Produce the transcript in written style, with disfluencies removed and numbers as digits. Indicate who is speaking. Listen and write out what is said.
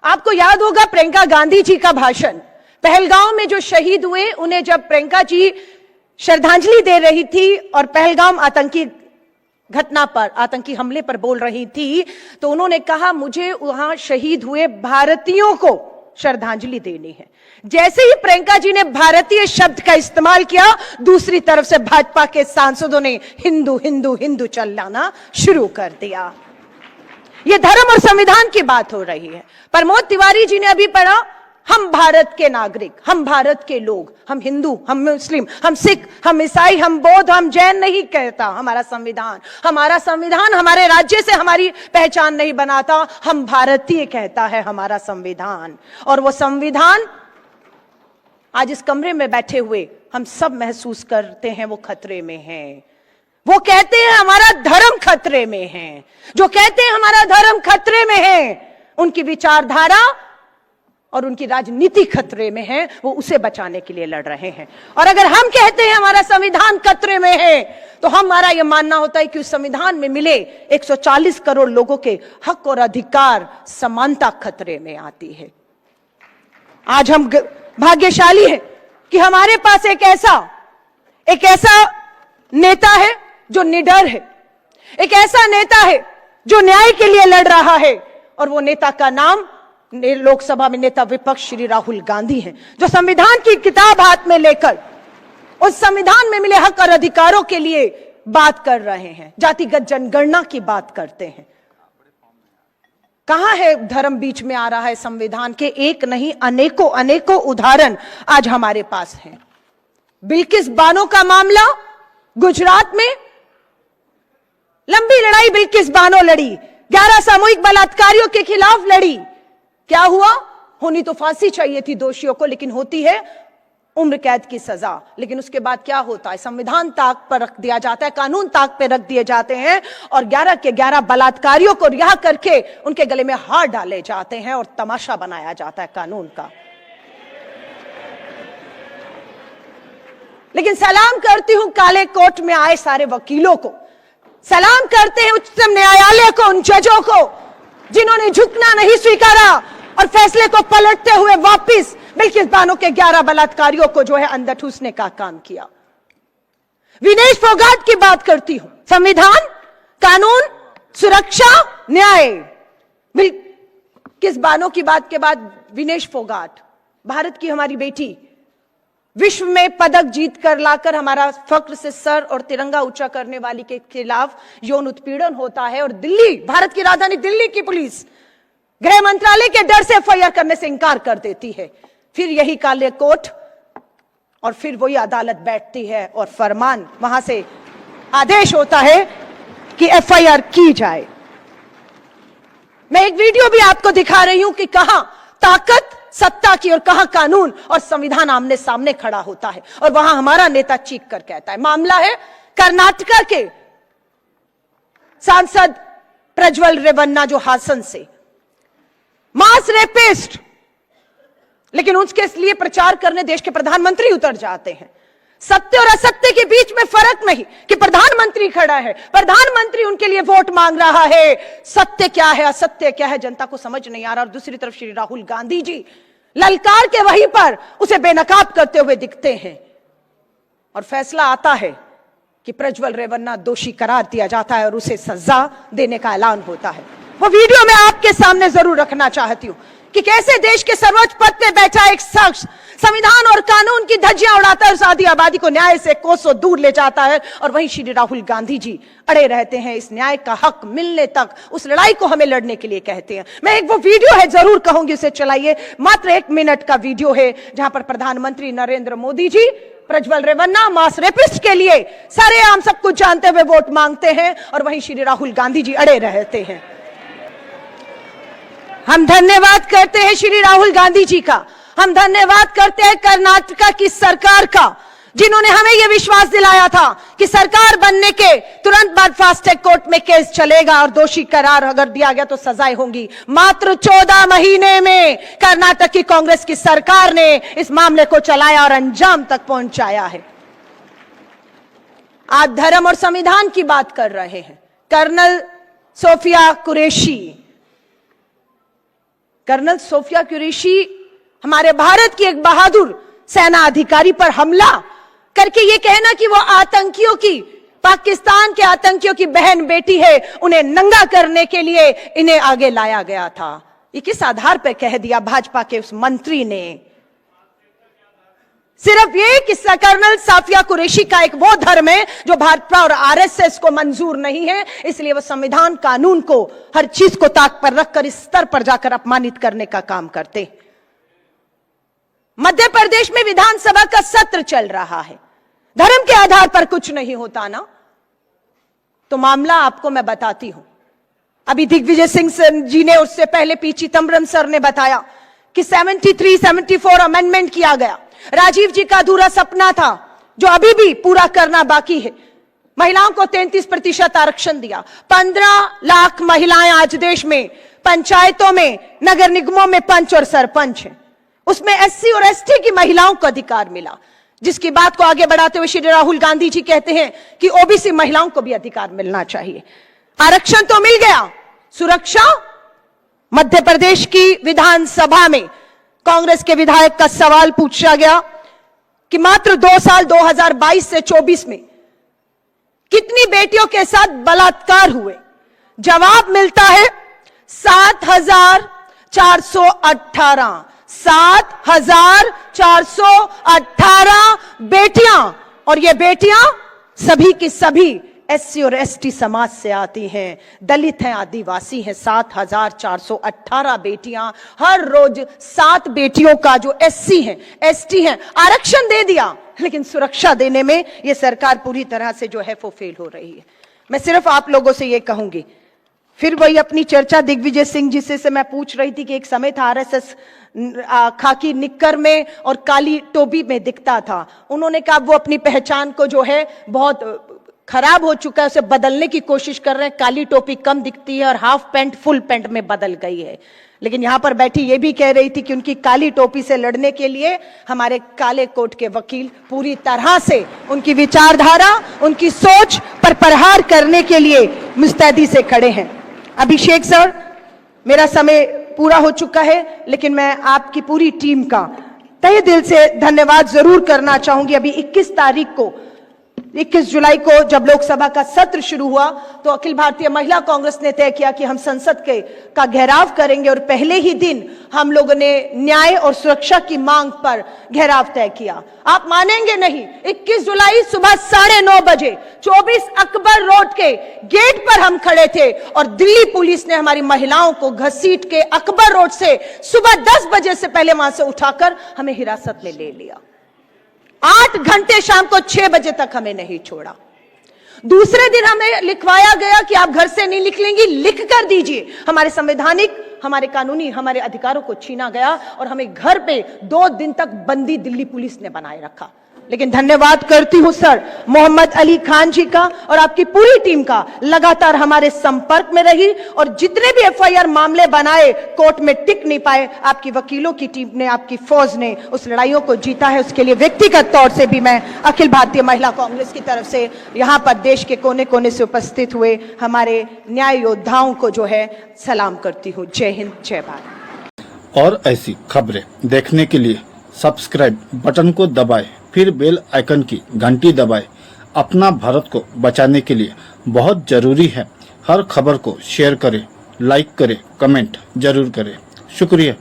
Speaker 1: आपको याद होगा प्रियंका गांधी जी का भाषण, पहलगांव में जो शहीद हुए उन्हें जब प्रियंका जी श्रद्धांजलि दे रही थी और पहलगाम आतंकी घटना पर, आतंकी हमले पर बोल रही थी, तो उन्होंने कहा मुझे वहां शहीद हुए भारतीयों को श्रद्धांजलि देनी है। जैसे ही प्रियंका जी ने भारतीय शब्द का इस्तेमाल किया, दूसरी तरफ से भाजपा के सांसदों ने हिंदू हिंदू हिंदू चिल्लाना शुरू कर दिया। यह धर्म और संविधान की बात हो रही है। प्रमोद तिवारी जी ने अभी पढ़ा, हम भारत के नागरिक, हम भारत के लोग, हम हिंदू, हम मुस्लिम, हम सिख, हम ईसाई, हम बौद्ध, हम जैन नहीं कहता हमारा संविधान। हमारा संविधान हमारे राज्य से हमारी पहचान नहीं बनाता, हम भारतीय कहता है हमारा संविधान। और वो संविधान आज इस कमरे में बैठे हुए हम सब महसूस करते हैं वो खतरे में है। वो कहते हैं हमारा धर्म खतरे में है। जो कहते हैं हमारा धर्म खतरे में है, उनकी विचारधारा और उनकी राजनीति खतरे में है, वो उसे बचाने के लिए लड़ रहे हैं। और अगर हम कहते हैं हमारा संविधान खतरे में है, तो हमारा यह मानना होता है कि उस संविधान में मिले 140 करोड़ लोगों के हक और अधिकार, समानता खतरे में आती है। आज हम भाग्यशाली हैं कि हमारे पास एक ऐसा नेता है जो निडर है, एक ऐसा नेता है जो न्याय के लिए लड़ रहा है, और वो नेता का नाम लोकसभा में नेता विपक्ष श्री राहुल गांधी हैं, जो संविधान की किताब हाथ में लेकर उस संविधान में मिले हक और अधिकारों के लिए बात कर रहे हैं, जातिगत जनगणना की बात करते हैं। कहां है धर्म बीच में आ रहा है संविधान के? एक नहीं अनेकों अनेकों उदाहरण आज हमारे पास हैं। बिल्किस बानो का मामला, गुजरात में लंबी लड़ाई बिल्किस बानो लड़ी, 11 सामूहिक बलात्कारियों के खिलाफ लड़ी। क्या हुआ? होनी तो फांसी चाहिए थी दोषियों को, लेकिन होती है उम्र कैद की सजा। लेकिन उसके बाद क्या होता है? संविधान ताक पर रख दिया जाता है, कानून ताक पर रख दिए जाते हैं, और 11 के 11 बलात्कारियों को रिहा करके उनके गले में हार डाले जाते हैं और तमाशा बनाया जाता है कानून का। लेकिन सलाम करती हूं काले कोट में आए सारे वकीलों को, सलाम करते हैं उच्चतम न्यायालय को, उन जजों को जिन्होंने झुकना नहीं स्वीकारा और फैसले को पलटते हुए वापस बिल्किस बानो के 11 बलात्कारियों को जो है अंदर ठूसने का काम किया। विनेश फोगाट की बात करती हूं, संविधान, कानून, सुरक्षा, न्याय। बिल्किस बानो की बात के बाद विनेश फोगाट, भारत की हमारी बेटी, विश्व में पदक जीत कर लाकर हमारा फक्र से सर और तिरंगा ऊंचा करने वाली के खिलाफ यौन उत्पीड़न होता है, और दिल्ली, भारत की राजधानी दिल्ली की पुलिस गृह मंत्रालय के डर से एफआईआर करने से इंकार कर देती है। फिर यही काले कोट और फिर वही अदालत बैठती है और फरमान, वहां से आदेश होता है कि एफआईआर की जाए। मैं एक वीडियो भी आपको दिखा रही हूं कि कहां ताकत सत्ता की और कहां कानून और संविधान आमने सामने खड़ा होता है, और वहां हमारा नेता चीख कर कहता है। मामला है कर्नाटका के सांसद प्रज्वल रेवन्ना, जो हासन से मास रेपिस्ट, लेकिन उसके लिए प्रचार करने देश के प्रधानमंत्री उतर जाते हैं। सत्य और असत्य के बीच में फर्क नहीं कि प्रधानमंत्री खड़ा है, प्रधानमंत्री उनके लिए वोट मांग रहा है, सत्य क्या है असत्य क्या है जनता को समझ नहीं आ रहा। और दूसरी तरफ श्री राहुल गांधी जी ललकार के वहीं पर उसे बेनकाब करते हुए दिखते हैं, और फैसला आता है कि प्रज्वल रेवन्ना दोषी करार दिया जाता है और उसे सजा देने का ऐलान होता है। वो वीडियो मैं आपके सामने जरूर रखना चाहती हूं कि कैसे देश के सर्वोच्च पद पे बैठा एक शख्स संविधान और कानून की धज्जियां उड़ाता है, उस आधी आबादी को न्याय से कोसों दूर ले जाता है, और वहीं श्री राहुल गांधी जी अड़े रहते हैं इस न्याय का हक मिलने तक, उस लड़ाई को हमें लड़ने के लिए कहते हैं। मैं एक वो वीडियो है जरूर कहूंगी उसे चलाइए, मात्र 1 मिनट का वीडियो है, जहां पर प्रधानमंत्री नरेंद्र मोदी जी प्रज्वल रेवन्ना मास रेपिस्ट के लिए सरेआम सब कुछ जानते हुए वोट मांगते हैं, और वहीं श्री राहुल गांधी जी अड़े रहते हैं। हम धन्यवाद करते हैं श्री राहुल गांधी जी का, हम धन्यवाद करते हैं कर्नाटका की सरकार का, जिन्होंने हमें यह विश्वास दिलाया था कि सरकार बनने के तुरंत बाद फास्ट ट्रैक कोर्ट में केस चलेगा और दोषी करार अगर दिया गया तो सजाएं होंगी। मात्र 14 महीने में कर्नाटक की कांग्रेस की सरकार ने इस मामले को चलाया और अंजाम तक पहुंचाया है। आज धर्म और संविधान की बात कर रहे हैं। कर्नल सोफिया कुरैशी कर्नल सोफिया कुरैशी हमारे भारत की एक बहादुर सेना अधिकारी पर हमला करके ये कहना कि वो आतंकियों की, पाकिस्तान के आतंकियों की बहन बेटी है, उन्हें नंगा करने के लिए इन्हें आगे लाया गया था, ये किस आधार पर कह दिया भाजपा के उस मंत्री ने? सिर्फ ये कि कर्नल सोफिया कुरैशी का एक वो धर्म है जो भाजपा और आरएसएस को मंजूर नहीं है, इसलिए वो संविधान कानून को, हर चीज को ताक पर रखकर इस स्तर पर जाकर अपमानित करने का काम करते। मध्य प्रदेश में विधानसभा का सत्र चल रहा है, धर्म के आधार पर कुछ नहीं होता ना, तो मामला आपको मैं बताती हूं। अभी दिग्विजय सिंह जी ने, उससे पहले पी चिदंबरम सर ने बताया कि 73-74 अमेंडमेंट किया गया। राजीव जी का अधूरा सपना था जो अभी भी पूरा करना बाकी है। महिलाओं को 33% आरक्षण दिया। 15 लाख महिलाएं आज देश में पंचायतों में, नगर निगमों में पंच और सरपंच हैं। उसमें एससी और एसटी की महिलाओं को अधिकार मिला, जिसकी बात को आगे बढ़ाते हुए श्री राहुल गांधी जी कहते हैं कि ओबीसी महिलाओं को भी अधिकार मिलना चाहिए। आरक्षण तो मिल गया, सुरक्षा? मध्य प्रदेश की विधानसभा में कांग्रेस के विधायक का सवाल पूछा गया कि मात्र 2 साल 2022 से 24 में कितनी बेटियों के साथ बलात्कार हुए? जवाब मिलता है 7,418 7,418 बेटियां, और ये बेटियां सभी की सभी एससी और एसटी समाज से आती हैं, दलित हैं, आदिवासी हैं। 7,418 बेटियां, हर रोज 7 बेटियों का जो एससी हैं, एसटी हैं, आरक्षण दे दिया, लेकिन सुरक्षा देने में यह सरकार पूरी तरह से जो है वो फेल हो रही है। मैं सिर्फ आप लोगों से यह कहूंगी, फिर वही अपनी चर्चा दिग्विजय सिंह जी से मैं पूछ रही थी कि एक समय था आरएसएस खाकी निक्कर में और काली टोपी में दिखता था। उन्होंने कहा वो अपनी पहचान को जो है बहुत खराब हो चुका है, उसे बदलने की कोशिश कर रहे हैं। काली टोपी कम दिखती है और हाफ पैंट फुल पैंट में बदल गई है। लेकिन यहां पर बैठी ये भी कह रही थी कि उनकी काली टोपी से लड़ने के लिए हमारे काले कोट के वकील पूरी तरह से उनकी विचारधारा, उनकी सोच पर प्रहार करने के लिए मुस्तैदी से खड़े हैं। अभिषेक सर, मेरा समय पूरा हो चुका है, लेकिन मैं आपकी पूरी टीम का तहे दिल से धन्यवाद जरूर करना चाहूंगी। अभी 21 जुलाई को जब लोकसभा का सत्र शुरू हुआ तो अखिल भारतीय महिला कांग्रेस ने तय किया कि हम संसद का घेराव करेंगे, और पहले ही दिन हम लोगों ने न्याय और सुरक्षा की मांग पर घेराव तय किया। आप मानेंगे नहीं, 21 जुलाई सुबह 9:30 बजे 24 अकबर रोड के गेट पर हम खड़े थे और दिल्ली पुलिस ने हमारी महिलाओं को घसीट के अकबर रोड से सुबह 10 बजे से पहले वहां से उठाकर हमें हिरासत में ले लिया। 8 घंटे शाम को 6 बजे तक हमें नहीं छोड़ा। दूसरे दिन हमें लिखवाया गया कि आप घर से नहीं निकलेंगी, लिख कर दीजिए। हमारे संवैधानिक, हमारे कानूनी, हमारे अधिकारों को छीना गया और हमें घर पे 2 दिन तक बंदी दिल्ली पुलिस ने बनाए रखा। लेकिन धन्यवाद करती हूं सर मोहम्मद अली खान जी का और आपकी पूरी टीम का, लगातार हमारे संपर्क में रही और जितने भी एफआईआर मामले बनाए कोर्ट में टिक नहीं पाए, आपकी वकीलों की टीम ने, आपकी फौज ने उस लड़ाइयों को जीता है। उसके लिए व्यक्तिगत तौर से भी मैं अखिल भारतीय महिला कांग्रेस की तरफ से यहां पर देश के कोने कोने से उपस्थित हुए हमारे न्याय योद्धाओं को जो है सलाम करती हूँ। जय हिंद, जय भारत।
Speaker 2: और ऐसी खबरें देखने के लिए सब्सक्राइब बटन को दबाएं, फिर बेल आइकन की घंटी दबाएं। अपना भारत को बचाने के लिए बहुत जरूरी है। हर खबर को शेयर करें, लाइक करें, कमेंट जरूर करें। शुक्रिया।